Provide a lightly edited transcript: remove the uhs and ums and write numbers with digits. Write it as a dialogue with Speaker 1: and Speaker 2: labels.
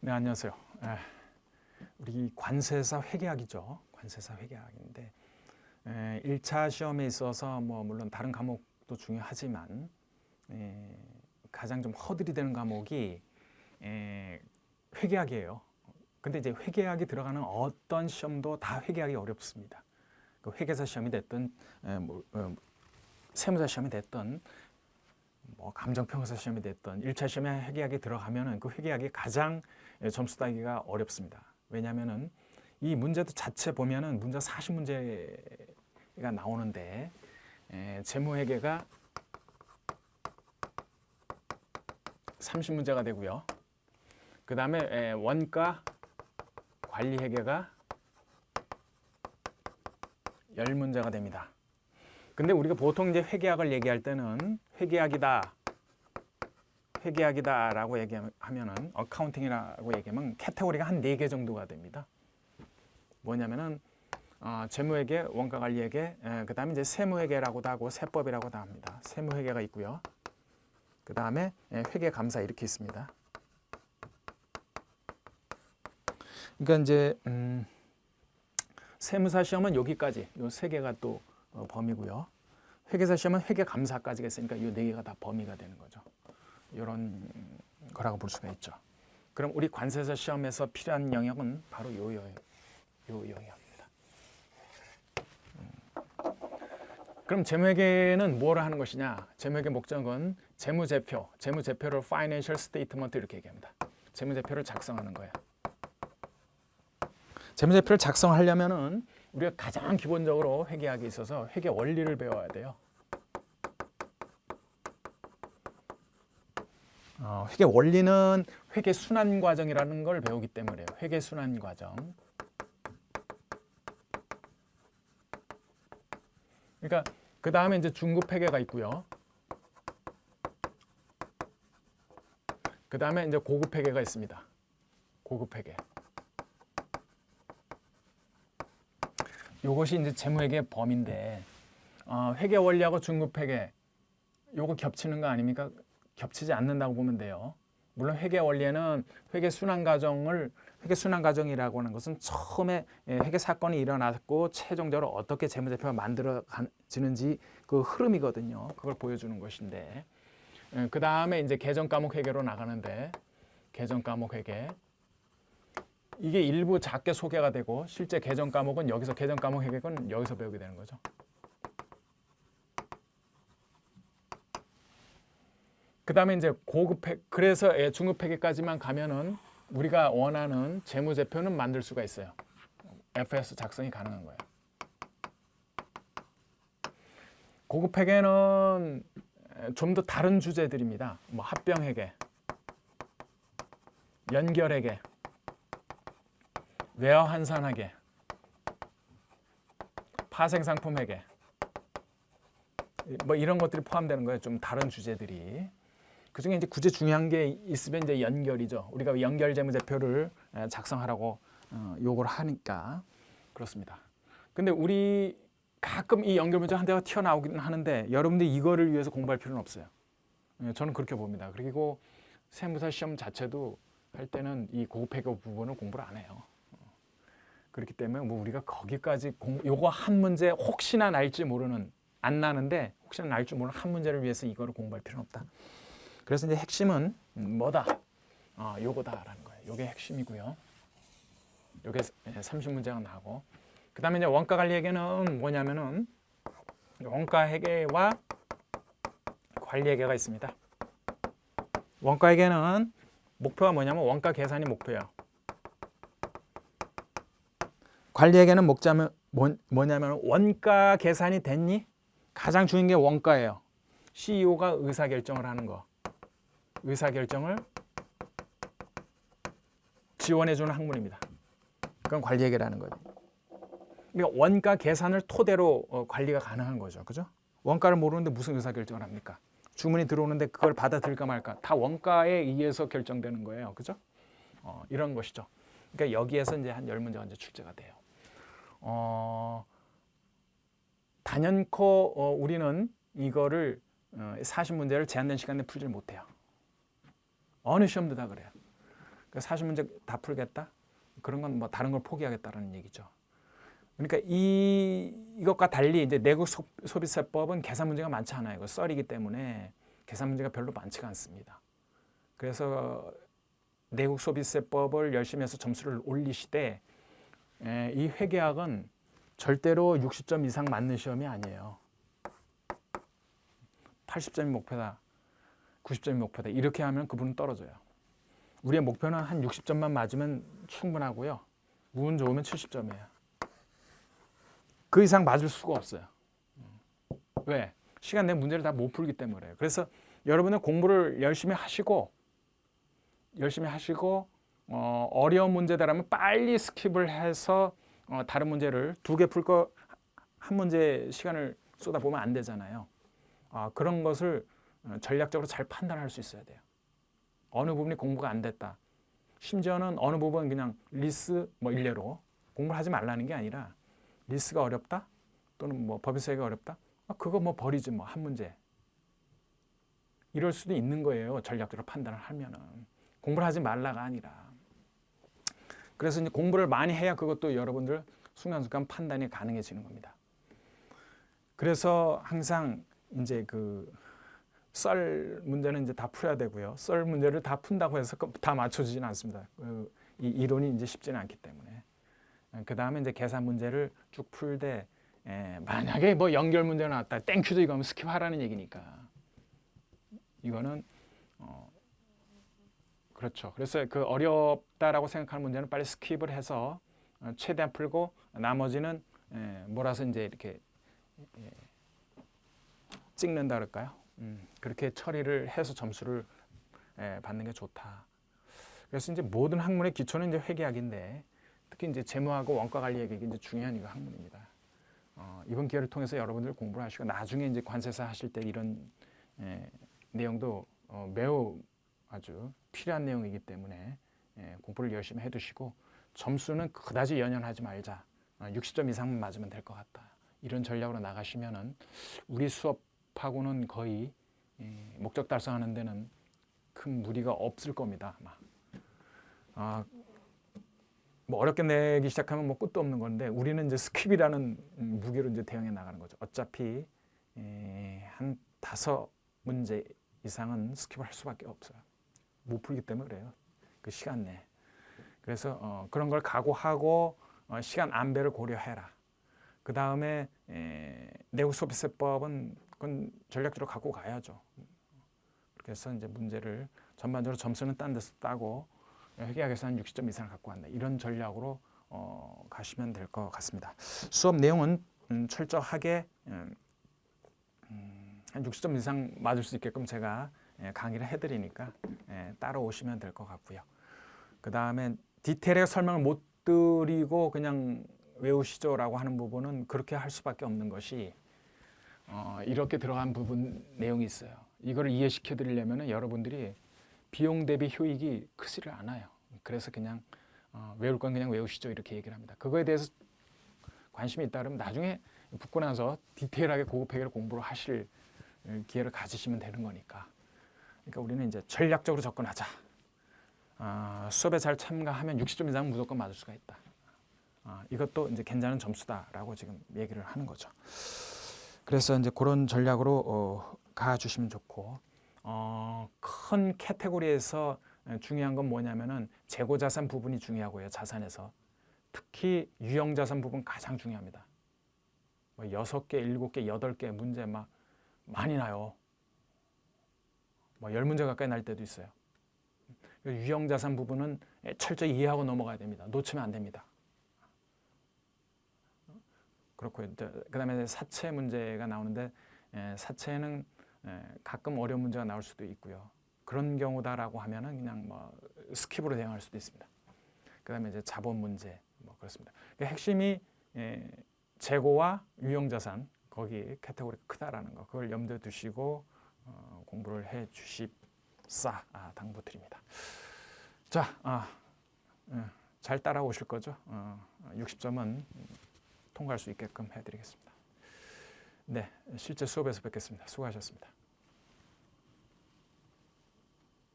Speaker 1: 네, 안녕하세요. 우리 관세사 회계학이죠. 관세사 회계학인데 1차 시험에 있어서 물론 다른 과목도 중요하지만 가장 좀 허들이 되는 과목이 회계학이에요. 근데 이제 회계학이 들어가는 어떤 시험도 다 회계학이 어렵습니다. 그 회계사 시험이 됐든 세무사 시험이 됐든 감정평가사 시험이 됐던 1차 시험에 회계학이 들어가면은 그 회계학이 가장 점수 따기가 어렵습니다. 왜냐하면은 이 문제도 자체 보면은 문제 40문제가 나오는데 재무회계가 30문제가 되고요. 그 다음에 원가 관리회계가 10문제가 됩니다. 근데 우리가 보통 이제 회계학을 얘기할 때는 회계학이다라고 얘기하면은 어카운팅이라고 얘기하면 카테고리가 한 4개 정도가 됩니다. 뭐냐면은 재무회계, 원가관리회계, 그다음에 이제 세무회계라고도 하고 세법이라고도 합니다. 세무회계가 있고요. 그다음에 회계감사 이렇게 있습니다. 그러니까 이제 세무사 시험은 여기까지 요 3개가 또 범위고요. 회계사 시험은 회계감사까지가 있으니까 이 4개가 다 범위가 되는 거죠. 이런 거라고 볼 수가 있죠. 그럼 우리 관세사 시험에서 필요한 영역은 바로 요 영역입니다. 그럼 재무회계는 뭐를 하는 것이냐? 재무회계 목적은 재무제표를 Financial Statement 이렇게 얘기합니다. 재무제표를 작성하는 거예요. 재무제표를 작성하려면은 우리가 가장 기본적으로 회계학에 있어서 회계 원리를 배워야 돼요. 회계 원리는 회계 순환 과정이라는 걸 배우기 때문에요. 회계 순환 과정. 그러니까 그 다음에 이제 중급 회계가 있고요. 그 다음에 이제 고급 회계가 있습니다. 고급 회계. 요것이 이제 재무회계 범위인데 회계 원리하고 중급 회계 요거 겹치는 거 아닙니까? 겹치지 않는다고 보면 돼요. 물론 회계 원리에는 회계 순환 과정이라고 하는 것은 처음에 회계 사건이 일어났고 최종적으로 어떻게 재무제표가 만들어지는지 그 흐름이거든요. 그걸 보여주는 것인데 그 다음에 이제 계정 과목 회계로 나가는데 계정 과목 회계 이게 일부 작게 소개가 되고 실제 계정 과목은 계정 과목 회계는 여기서 배우게 되는 거죠. 그 다음에 이제 그래서 중급 회계까지만 가면은 우리가 원하는 재무제표는 만들 수가 있어요. FS 작성이 가능한 거예요. 고급 회계는 좀 더 다른 주제들입니다. 합병회계, 연결회계, 외화환산회계, 파생상품회계 이런 것들이 포함되는 거예요. 좀 다른 주제들이. 그중에 이제 구제 중요한 게 있으면 이제 연결이죠. 우리가 연결 재무제표를 작성하라고 요구를 하니까 그렇습니다. 근데 우리 가끔 이 연결 문제 한 대가 튀어나오긴 하는데 여러분들이 이거를 위해서 공부할 필요는 없어요. 저는 그렇게 봅니다. 그리고 세무사 시험 자체도 할 때는 이 고급 회계 부분을 공부를 안 해요. 그렇기 때문에 우리가 거기까지 요거 한 문제 혹시나 날지 모르는 안 나는데 혹시나 날 줄 모르는 한 문제를 위해서 이거를 공부할 필요는 없다. 그래서 이제 핵심은 뭐다? 요거다라는 거예요. 요게 핵심이고요. 요게 30문제가 나고 그 다음에 이제 원가관리회계는 뭐냐면은 원가회계와 관리회계가 있습니다. 원가회계는 목표가 뭐냐면 원가 계산이 목표예요. 관리회계는 뭐냐면 원가 계산이 됐니? 가장 중요한 게 원가예요. CEO가 의사결정을 하는 거. 의사결정을 지원해주는 학문입니다. 그건 관리회계라는 거죠. 그러니까 원가 계산을 토대로 관리가 가능한 거죠. 그죠? 원가를 모르는데 무슨 의사결정을 합니까? 주문이 들어오는데 그걸 받아들일까 말까. 다 원가에 의해서 결정되는 거예요. 그죠? 이런 것이죠. 그러니까 여기에서 이제 한 10문제가 이제 출제가 돼요. 단연코 우리는 이거를 40문제를 제한된 시간에 풀지 못해요. 어느 시험도 다 그래요. 그 40문제 다 풀겠다? 그런 건 뭐 다른 걸 포기하겠다라는 얘기죠. 그러니까 이것과 달리 이제 내국 소비세법은 계산 문제가 많지 않아요. 썰이기 때문에 계산 문제가 별로 많지가 않습니다. 그래서 내국 소비세법을 열심히 해서 점수를 올리시되 이 회계학은 절대로 60점 이상 맞는 시험이 아니에요. 80점이 목표다, 90점이 목표다 이렇게 하면 그분은 떨어져요. 우리의 목표는 한 60점만 맞으면 충분하고요. 운 좋으면 70점이에요. 그 이상 맞을 수가 없어요. 왜? 시간 내 문제를 다 못 풀기 때문에 그래요. 그래서 여러분은 공부를 열심히 하시고 어려운 문제다라면 빨리 스킵을 해서 다른 문제를 2개 풀 거 한 문제 시간을 쏟아보면 안 되잖아요. 그런 것을 전략적으로 잘 판단할 수 있어야 돼요. 어느 부분이 공부가 안 됐다. 심지어는 어느 부분 그냥 리스 뭐 일례로 공부를 하지 말라는 게 아니라 리스가 어렵다 또는 뭐 법인세가 어렵다. 그거 뭐 버리지 뭐 한 문제. 이럴 수도 있는 거예요. 전략적으로 판단을 하면은 공부를 하지 말라가 아니라. 그래서 이제 공부를 많이 해야 그것도 여러분들 순간순간 판단이 가능해지는 겁니다. 그래서 항상 이제 그 썰 문제는 이제 다 풀어야 되고요. 썰 문제를 다 푼다고 해서 다 맞춰지지는 않습니다. 이 이론이 이제 쉽지는 않기 때문에. 그 다음에 이제 계산 문제를 쭉 풀되 만약에 뭐 연결 문제가 나왔다, 땡큐도 이거 하면 스킵하라는 얘기니까. 이거는 그렇죠. 그래서 그 어렵다라고 생각하는 문제는 빨리 스킵을 해서 최대한 풀고 나머지는 몰아서 이제 이렇게 찍는다 그럴까요? 그렇게 처리를 해서 점수를 받는 게 좋다. 그래서 이제 모든 학문의 기초는 이제 회계학인데 특히 이제 재무하고 원가 관리 회계가 이제 중요한 이거 학문입니다. 이번 기회를 통해서 여러분들 공부를 하시고 나중에 이제 관세사 하실 때 이런 내용도 매우 아주 필요한 내용이기 때문에 공부를 열심히 해두시고 점수는 그다지 연연하지 말자. 60점 이상만 맞으면 될 것 같다. 이런 전략으로 나가시면은 우리 수업하고는 거의 목적 달성하는 데는 큰 무리가 없을 겁니다. 아마. 뭐 어렵게 내기 시작하면 뭐 끝도 없는 건데 우리는 이제 스킵이라는 무기로 이제 대응해 나가는 거죠. 어차피 한 5문제 이상은 스킵을 할 수밖에 없어요. 못 풀기 때문에 그래요. 그 시간 내에. 그래서 그런 걸 각오하고 시간 안배를 고려해라. 그 다음에 내국 소비세법은 그건 전략적으로 갖고 가야죠. 그래서 이제 문제를 전반적으로 점수는 딴 데서 따고 회계학에서 한 60점 이상을 갖고 간다. 이런 전략으로 가시면 될 것 같습니다. 수업 내용은 철저하게 한 60점 이상 맞을 수 있게끔 제가 강의를 해드리니까 따라오시면 될 것 같고요. 그 다음에 디테일하게 설명을 못 드리고 그냥 외우시죠라고 하는 부분은 그렇게 할 수밖에 없는 것이 이렇게 들어간 부분 내용이 있어요. 이걸 이해시켜 드리려면 여러분들이 비용 대비 효익이 크지를 않아요. 그래서 그냥 외울 건 그냥 외우시죠 이렇게 얘기를 합니다. 그거에 대해서 관심이 있다 그러면 나중에 붙고 나서 디테일하게 고급 회계를 공부를 하실 기회를 가지시면 되는 거니까. 그러니까 우리는 이제 전략적으로 접근하자. 수업에 잘 참가하면 60점 이상은 무조건 맞을 수가 있다. 이것도 이제 괜찮은 점수다라고 지금 얘기를 하는 거죠. 그래서 이제 그런 전략으로 가주시면 좋고. 큰 카테고리에서 중요한 건 뭐냐면은 재고자산 부분이 중요하고요. 자산에서 특히 유형자산 부분 가장 중요합니다. 뭐 6개, 7개, 8개 문제 막 많이 나요. 뭐 10문제 가까이 날 때도 있어요. 유형자산 부분은 철저히 이해하고 넘어가야 됩니다. 놓치면 안 됩니다. 그렇고요. 그다음에 사채 문제가 나오는데 사채는 가끔 어려운 문제가 나올 수도 있고요. 그런 경우다라고 하면은 그냥 뭐 스킵으로 대응할 수도 있습니다. 그다음에 이제 자본 문제 뭐 그렇습니다. 그러니까 핵심이 재고와 유형자산 거기 카테고리가 크다라는 거 그걸 염두에 두시고 공부를 해 주십사 당부드립니다. 자, 잘 따라오실 거죠? 60점은 통과할 수 있게끔 해드리겠습니다. 네, 실제 수업에서 뵙겠습니다. 수고하셨습니다.